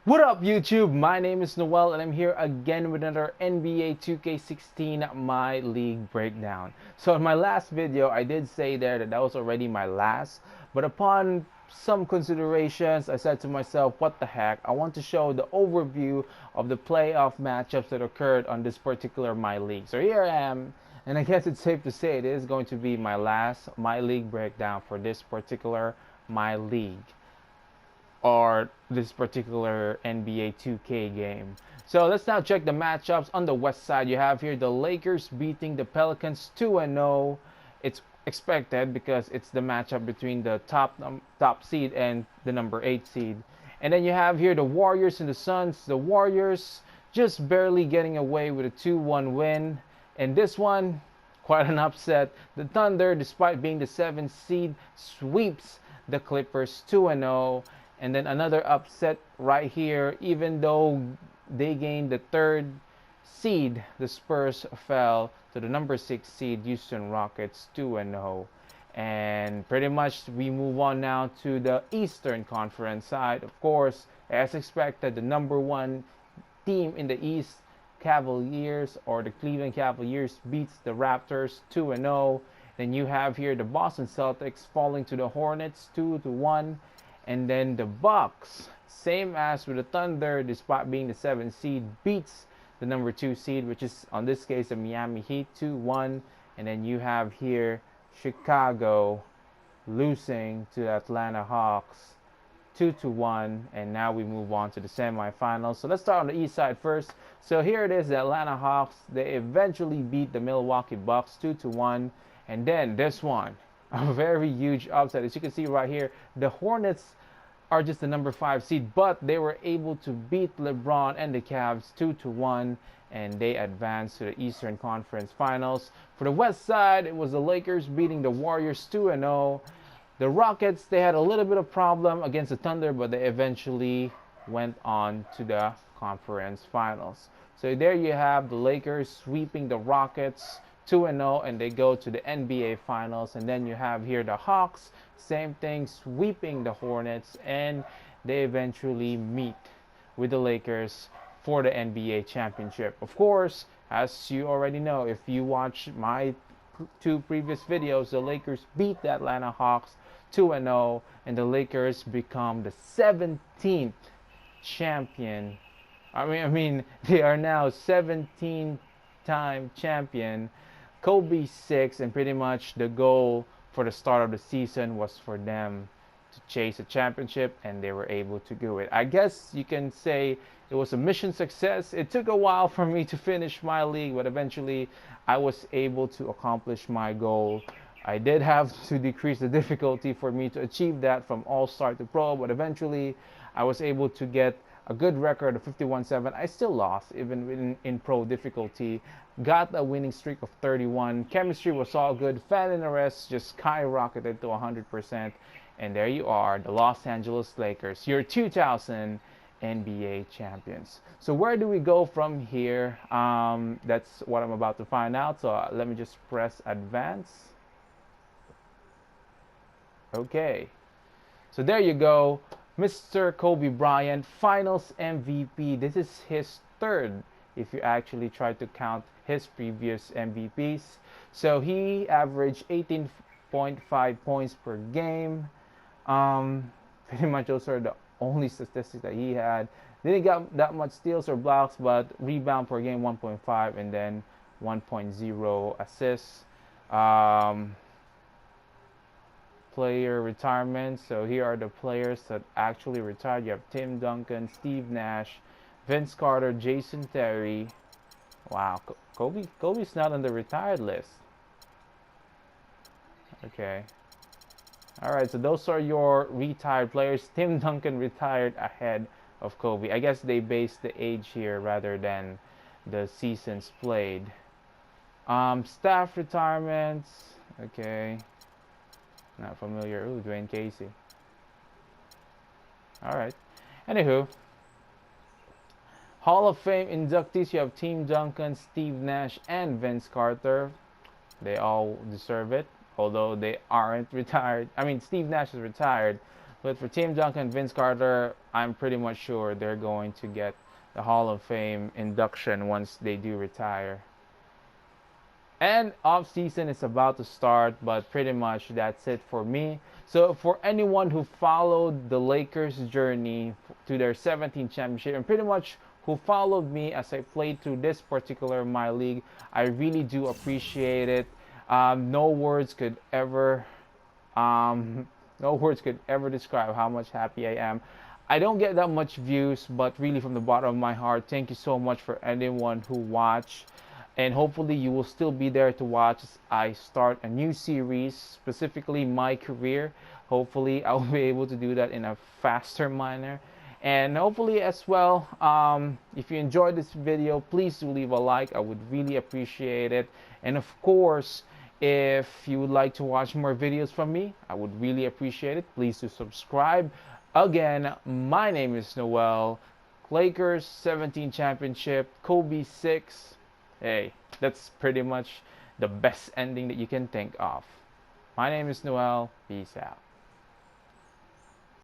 What up, YouTube? My name is Noel, and I'm here again with another NBA 2K16 My League Breakdown. So, in my last video, I did say there that was already my last, but upon some considerations, I said to myself, what the heck? I want to show the overview of the playoff matchups that occurred on this particular My League. So, here I am, and I guess it's safe to say it is going to be my last My League Breakdown for this particular My League, or this particular NBA 2K game. So let's now check the matchups. On the west side, you have here the Lakers beating the Pelicans 2-0. It's expected because it's the matchup between the top seed and the number 8 seed. And then you have here the Warriors and the Suns. The Warriors just barely getting away with a 2-1 win. And this one, quite an upset. The Thunder, despite being the 7th seed, sweeps the Clippers 2-0. And then another upset right here, even though they gained the 3rd seed, the Spurs fell to the number 6 seed Houston Rockets 2-0. And pretty much we move on now to the Eastern Conference side. Of course, as expected, the number 1 team in the East, Cavaliers, or the Cleveland Cavaliers, beats the Raptors 2-0. Then you have here the Boston Celtics falling to the Hornets 2-1. And then the Bucks, same as with the Thunder, despite being the 7th seed, beats the number 2 seed, which is on this case the Miami Heat 2-1. And then you have here Chicago losing to the Atlanta Hawks 2-1. And now we move on to the semifinals. So let's start on the east side first. So here it is, the Atlanta Hawks. They eventually beat the Milwaukee Bucks 2-1. And then this one, a very huge upset. As you can see right here, the Hornets are just the number 5 seed, but they were able to beat LeBron and the Cavs 2-1, and they advanced to the Eastern Conference Finals. For the West side, it was the Lakers beating the Warriors 2-0. The Rockets, they had a little bit of problem against the Thunder, but they eventually went on to the Conference Finals. So there you have the Lakers sweeping the Rockets 2-0, and they go to the NBA Finals. And then you have here the Hawks, same thing, sweeping the Hornets, and they eventually meet with the Lakers for the NBA Championship. Of course, as you already know, if you watch my 2 previous videos, the Lakers beat the Atlanta Hawks 2-0, and the Lakers become the 17th champion. I mean, they are now 17-time champion. Kobe 6, and pretty much the goal for the start of the season was for them to chase a championship, and they were able to do it. I guess you can say it was a mission success. It took a while for me to finish my league, but eventually I was able to accomplish my goal. I did have to decrease the difficulty for me to achieve that from all-star to pro, but eventually I was able to get a good record of 51-7. I still lost even in pro difficulty. Got a winning streak of 31. Chemistry was all good. Fan interest just skyrocketed to 100%. And there you are, the Los Angeles Lakers, your 2000 NBA champions. So where do we go from here? That's what I'm about to find out. So let me just press advance. Okay. So there you go. Mr. Kobe Bryant, Finals MVP. This is his 3rd, if you actually try to count his previous MVPs. So he averaged 18.5 points per game. Pretty much those are the only statistics that he had. Didn't get that much steals or blocks, but rebound per game 1.5, and then 1.0 assists. Player retirement. So here are the players that actually retired. You have Tim Duncan, Steve Nash, Vince Carter, Jason Terry. Wow, Kobe's not on the retired list. Okay. All right, so those are your retired players. Tim Duncan retired ahead of Kobe. I guess they based the age here rather than the seasons played. Staff retirements. Okay. Not familiar. Ooh, Dwayne Casey. Alright. Anywho. Hall of Fame inductees. You have Tim Duncan, Steve Nash, and Vince Carter. They all deserve it. Although they aren't retired. I mean, Steve Nash is retired. But for Tim Duncan and Vince Carter, I'm pretty much sure they're going to get the Hall of Fame induction once they do retire. And off season is about to start, but pretty much that's it for me. So for anyone who followed the Lakers journey to their 17th championship and pretty much who followed me as I played through this particular My League, I really do appreciate it. No words could ever um, no words could ever describe how much happy I am. I don't get that much views, but really from the bottom of my heart, thank you so much for anyone who watched. And hopefully you will still be there to watch as I start a new series, specifically my career. Hopefully I'll be able to do that in a faster manner. And hopefully as well, if you enjoyed this video, please do leave a like. I would really appreciate it. And of course, if you would like to watch more videos from me, I would really appreciate it. Please do subscribe. Again, my name is Noel. Lakers 17 championship, Kobe 6. Hey, that's pretty much the best ending that you can think of. My name is Noel. Peace out.